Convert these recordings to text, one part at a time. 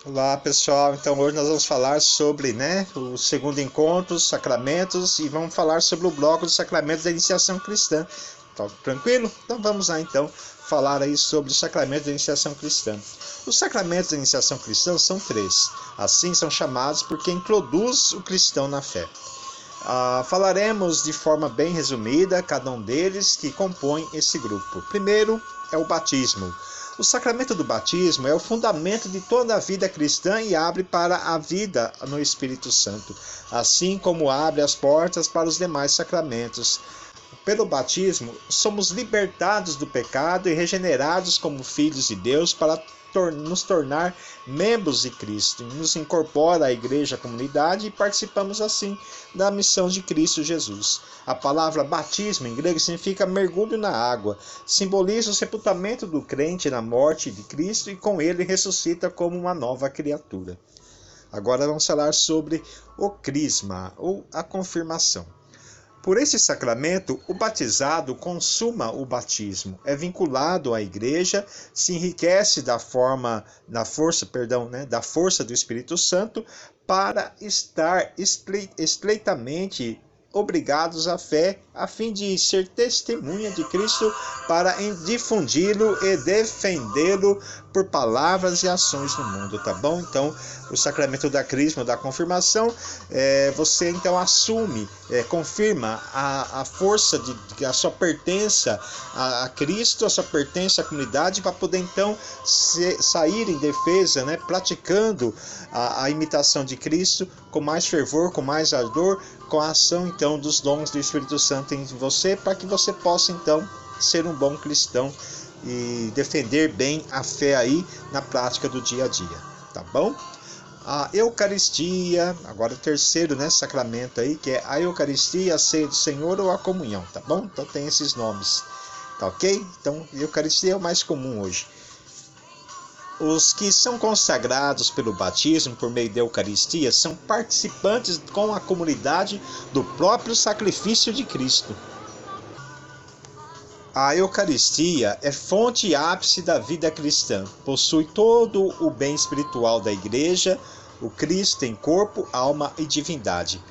Olá pessoal, então hoje nós vamos falar sobre o segundo encontro, os sacramentos, e vamos falar sobre o bloco dos sacramentos da iniciação cristã. Tá tranquilo? Então vamos lá falar aí sobre os sacramentos da iniciação cristã. Os sacramentos da iniciação cristã são 3, assim são chamados por quem introduz o cristão na fé. Falaremos de forma bem resumida cada um deles que compõem esse grupo. Primeiro é o batismo. O sacramento do batismo é o fundamento de toda a vida cristã e abre para a vida no Espírito Santo, assim como abre as portas para os demais sacramentos. Pelo batismo, somos libertados do pecado e regenerados como filhos de Deus para nos tornar membros de Cristo. Nos incorpora à igreja, à comunidade, e participamos assim da missão de Cristo Jesus. A palavra batismo em grego significa mergulho na água. Simboliza o sepultamento do crente na morte de Cristo e com ele ressuscita como uma nova criatura. Agora vamos falar sobre o crisma ou a confirmação. Por esse sacramento, o batizado consuma o batismo, é vinculado à igreja, se enriquece da força do Espírito Santo para estar estreitamente obrigados à fé, a fim de ser testemunha de Cristo para difundi-lo e defendê-lo por palavras e ações no mundo, tá bom? Então, o sacramento da crisma, da confirmação, você então assume, confirma a força de a sua pertença a Cristo, a sua pertença à comunidade, para poder então sair em defesa, praticando a imitação de Cristo com mais fervor, com mais ardor, com a ação então dos dons do Espírito Santo em você, para que você possa então ser um bom cristão e defender bem a fé aí na prática do dia a dia, tá bom? A Eucaristia, agora o terceiro sacramento aí, que é a Eucaristia, a ceia do Senhor ou a comunhão, tá bom? Então tem esses nomes, tá ok? Então a Eucaristia é o mais comum hoje. Os que são consagrados pelo batismo por meio da Eucaristia são participantes com a comunidade do próprio sacrifício de Cristo. A Eucaristia é fonte e ápice da vida cristã. Possui todo o bem espiritual da Igreja, o Cristo em corpo, alma e divindade.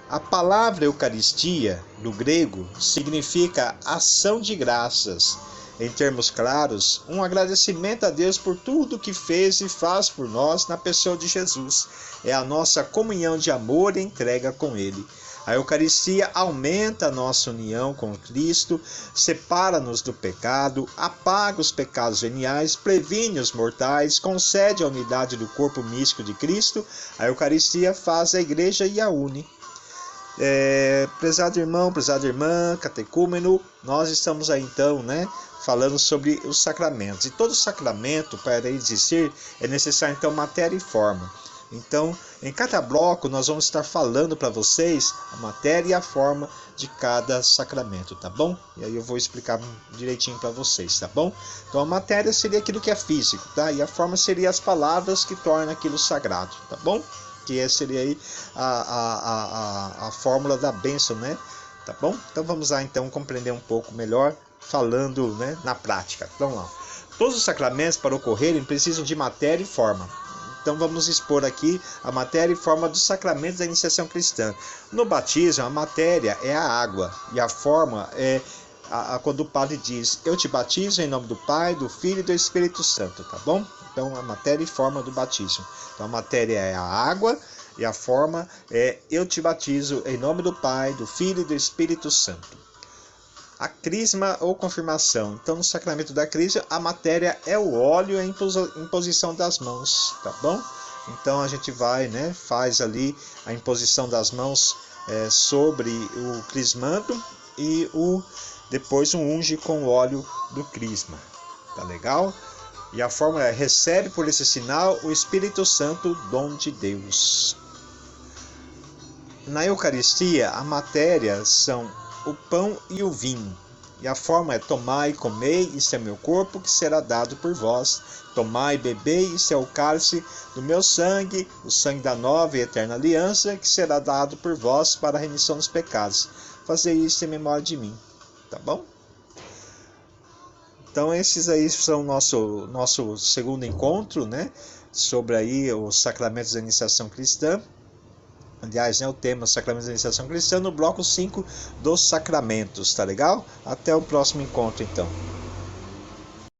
A palavra Eucaristia, no grego, significa ação de graças. Em termos claros, um agradecimento a Deus por tudo que fez e faz por nós na pessoa de Jesus. É a nossa comunhão de amor e entrega com Ele. A Eucaristia aumenta a nossa união com Cristo, separa-nos do pecado, apaga os pecados veniais, previne os mortais, concede a unidade do corpo místico de Cristo. A Eucaristia faz a igreja e a une. Prezado irmão, prezada irmã, catecúmeno, nós estamos aí então, falando sobre os sacramentos. E todo sacramento, para existir, é necessário então matéria e forma. Então, em cada bloco, nós vamos estar falando para vocês a matéria e a forma de cada sacramento, tá bom? E aí eu vou explicar direitinho para vocês, tá bom? Então, a matéria seria aquilo que é físico, tá? E a forma seria as palavras que tornam aquilo sagrado, tá bom? Que seria aí a fórmula da bênção, Tá bom? Então, vamos lá, então, compreender um pouco melhor, falando, na prática. Vamos lá. Todos os sacramentos, para ocorrerem, precisam de matéria e forma. Então vamos expor aqui a matéria e forma dos sacramentos da iniciação cristã. No batismo, a matéria é a água e a forma é quando o padre diz: eu te batizo em nome do Pai, do Filho e do Espírito Santo, tá bom? Então a matéria e forma do batismo. Então a matéria é a água e a forma é: eu te batizo em nome do Pai, do Filho e do Espírito Santo. A crisma ou confirmação. Então, no sacramento da crisma, a matéria é o óleo e a imposição das mãos, tá bom? Então, a gente vai, faz ali a imposição das mãos sobre o crismando e depois unge com o óleo do crisma, tá legal? E a fórmula é: recebe por esse sinal o Espírito Santo, dom de Deus. Na Eucaristia, a matéria são o pão e o vinho. E a forma é: tomai e comei, isto é meu corpo, que será dado por vós. Tomai e bebei, isto é o cálice do meu sangue, o sangue da nova e eterna aliança, que será dado por vós para a remissão dos pecados. Fazei isto em memória de mim. Tá bom? Então esses aí são nosso segundo encontro, né, sobre aí os sacramentos da iniciação cristã. Aliás, né, o tema Sacramentos da Iniciação Cristã no bloco 5 dos sacramentos, tá legal? Até o próximo encontro então.